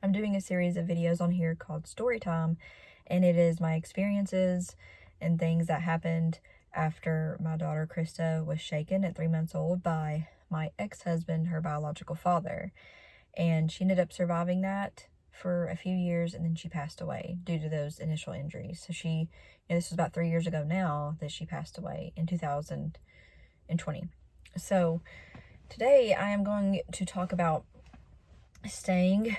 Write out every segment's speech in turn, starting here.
I'm doing a series of videos on here called Story Time, and it is my experiences and things that happened after my daughter Krista was shaken at 3 months old by my ex-husband, her biological father. And she ended up surviving that for a few years, and then she passed away due to those initial injuries. So this was about 3 years ago now that she passed away in 2020. So today I am going to talk about staying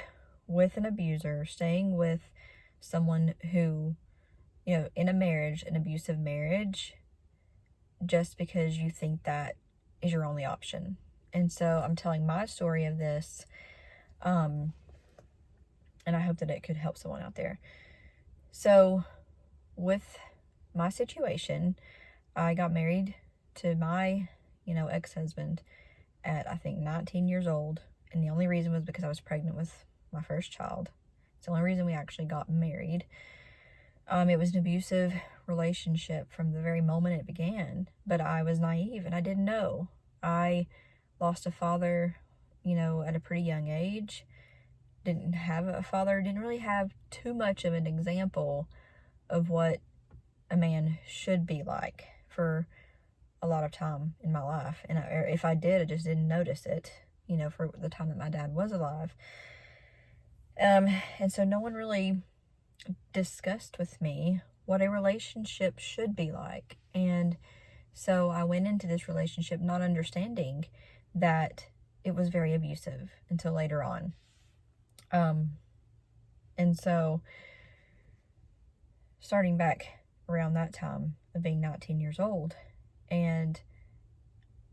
with an abuser, staying with someone who, in a marriage, an abusive marriage, just because you think that is your only option. And so I'm telling my story of this, and I hope that it could help someone out there. So with my situation, I got married to my, ex-husband at, I think, 19 years old. And the only reason was because I was pregnant with my first child. It's the only reason we actually got married. It was an abusive relationship from the very moment it began, but I was naive and I didn't know. I lost a father, at a pretty young age. Didn't have a father, didn't really have too much of an example of what a man should be like for a lot of time in my life. And if I did, I just didn't notice it, for the time that my dad was alive. And so no one really discussed with me what a relationship should be like. And so I went into this relationship not understanding that it was very abusive until later on. And so starting back around that time of being 19 years old, and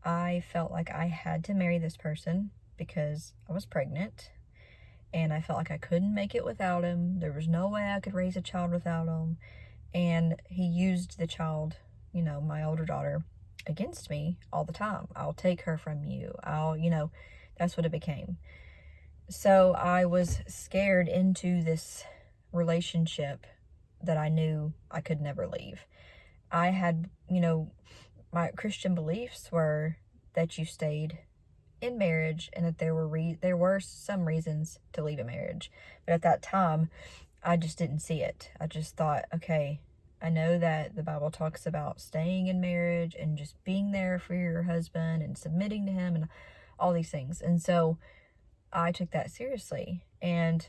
I felt like I had to marry this person because I was pregnant, and I felt like I couldn't make it without him. There was no way I could raise a child without him. And he used the child, my older daughter, against me all the time. I'll take her from you. That's what it became. So I was scared into this relationship that I knew I could never leave. I had, my Christian beliefs were that you stayed in marriage and that there were some reasons to leave a marriage. But at that time, I just didn't see it. I just thought, okay, I know that the Bible talks about staying in marriage and just being there for your husband and submitting to him and all these things. And so I took that seriously, and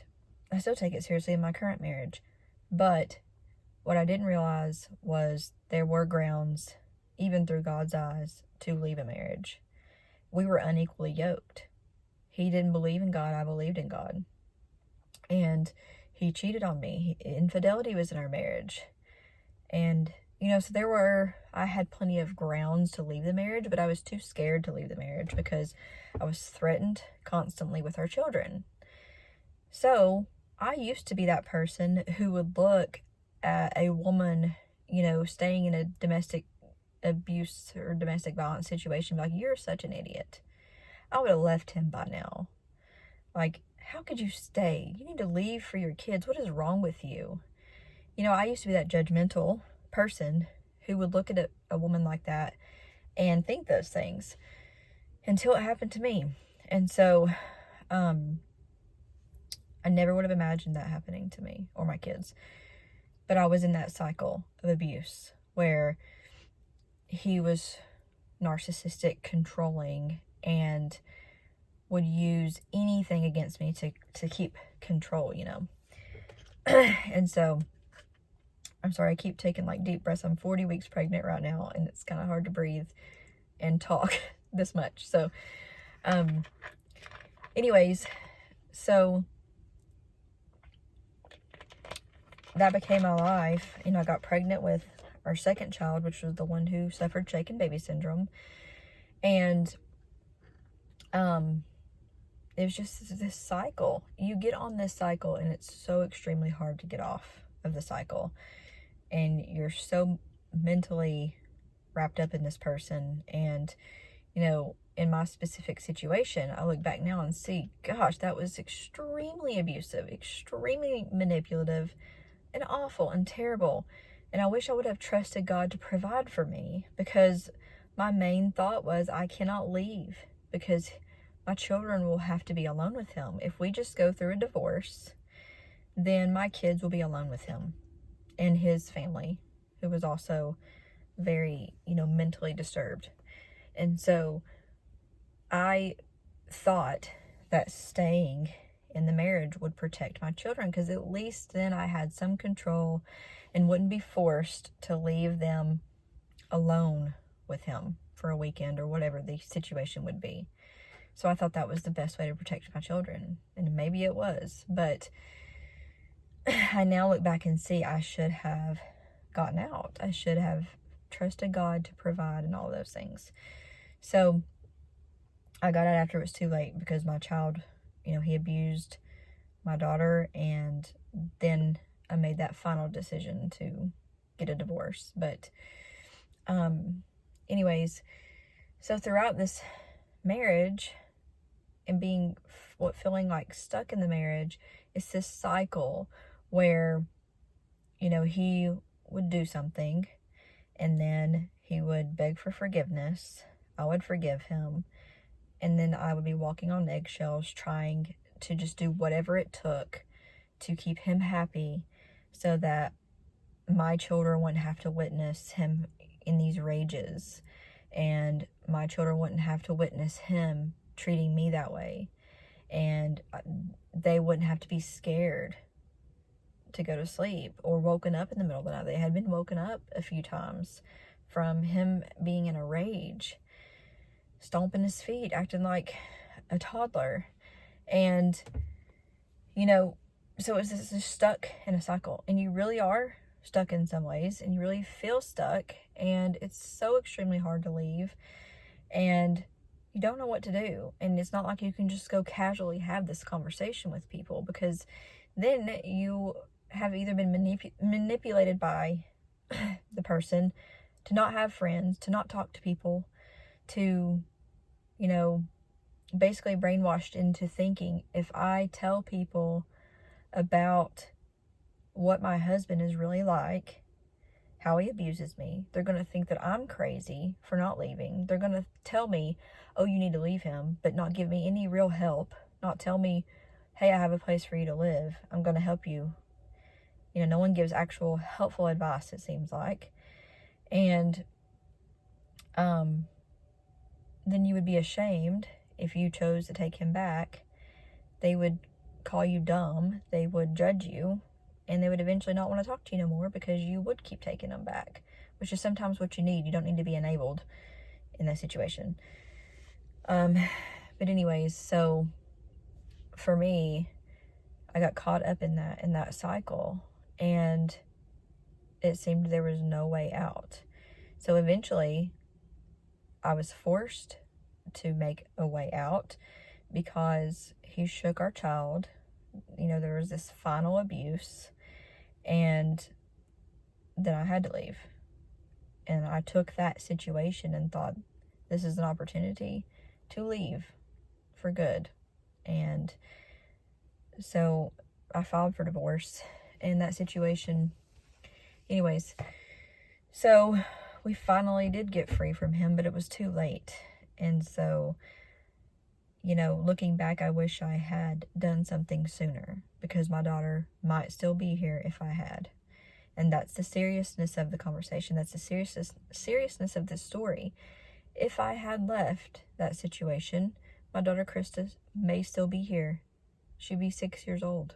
I still take it seriously in my current marriage. But what I didn't realize was there were grounds, even through God's eyes, to leave a marriage. We were unequally yoked. He didn't believe in God. I believed in God. And he cheated on me. Infidelity was in our marriage. And, so I had plenty of grounds to leave the marriage, but I was too scared to leave the marriage because I was threatened constantly with our children. So I used to be that person who would look at a woman, staying in a domestic abuse or domestic violence situation, like, you're such an idiot. I would have left him by now. Like, how could you stay? You need to leave for your kids. What is wrong with you? I used to be that judgmental person who would look at a woman like that and think those things until it happened to me. And so I never would have imagined that happening to me or my kids. But I was in that cycle of abuse where he was narcissistic, controlling, and would use anything against me to keep control, And so, I'm sorry, I keep taking deep breaths. I'm 40 weeks pregnant right now, and it's kind of hard to breathe and talk this much. So, anyways, so that became my life. I got pregnant with our second child, which was the one who suffered shaken baby syndrome. And it was just this cycle. You get on this cycle, and it's so extremely hard to get off of the cycle. And you're so mentally wrapped up in this person. And, in my specific situation, I look back now and see, gosh, that was extremely abusive, extremely manipulative, and awful and terrible. And I wish I would have trusted God to provide for me, because my main thought was, I cannot leave because my children will have to be alone with him. If we just go through a divorce, then my kids will be alone with him and his family, who was also very, mentally disturbed. And so I thought that staying in the marriage would protect my children, because at least then I had some control and wouldn't be forced to leave them alone with him for a weekend or whatever the situation would be. So I thought that was the best way to protect my children, and maybe it was, but I now look back and see I should have gotten out. I should have trusted God to provide and all those things. So I got out after it was too late, because my child, he abused my daughter, and then I made that final decision to get a divorce. But anyways, so throughout this marriage and feeling like stuck in the marriage, it's this cycle where, he would do something and then he would beg for forgiveness. I would forgive him. And then I would be walking on eggshells, trying to just do whatever it took to keep him happy, so that my children wouldn't have to witness him in these rages, and my children wouldn't have to witness him treating me that way, and they wouldn't have to be scared to go to sleep or woken up in the middle of the night. They had been woken up a few times from him being in a rage, stomping his feet, acting like a toddler. And, so it's just stuck in a cycle, and you really are stuck in some ways, and you really feel stuck, and it's so extremely hard to leave, and you don't know what to do. And it's not like you can just go casually have this conversation with people, because then you have either been manipulated by the person to not have friends, to not talk to people, to, basically brainwashed into thinking, if I tell people about what my husband is really like, how he abuses me, they're going to think that I'm crazy for not leaving. They're going to tell me, oh, you need to leave him, but not give me any real help, not tell me, hey, I have a place for you to live, I'm going to help you. No one gives actual helpful advice, it seems like. And then you would be ashamed if you chose to take him back. They would call you dumb, they would judge you, and they would eventually not want to talk to you no more, because you would keep taking them back, which is sometimes what you need. You don't need to be enabled in that situation. But anyways, so for me, I got caught up in that cycle, and it seemed there was no way out. So eventually I was forced to make a way out, because he shook our child. There was this final abuse, and then I had to leave. And I took that situation and thought, this is an opportunity to leave for good. And so I filed for divorce in that situation. Anyways, so we finally did get free from him, but it was too late. And so, looking back, I wish I had done something sooner, because my daughter might still be here if I had. And that's the seriousness of the conversation. That's the seriousness of this story. If I had left that situation, my daughter Krista may still be here. She'd be 6 years old,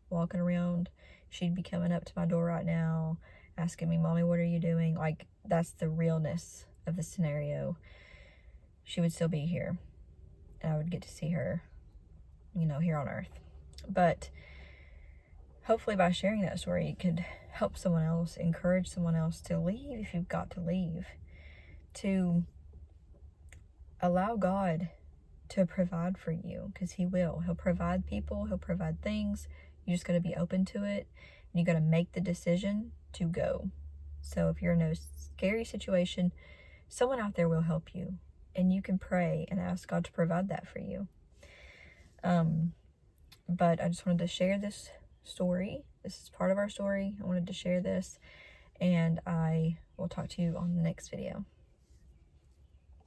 walking around. She'd be coming up to my door right now, asking me, Mommy, what are you doing? Like, that's the realness of the scenario. She would still be here, and I would get to see her, here on earth. But hopefully by sharing that story, it could help someone else, encourage someone else to leave if you've got to leave, to allow God to provide for you, because he will. He'll provide people, he'll provide things. You just got to be open to it, and you got to make the decision to go. So if you're in a scary situation, someone out there will help you, and you can pray and ask God to provide that for you. But I just wanted to share this story. This is part of our story. I wanted to share this, and I will talk to you on the next video.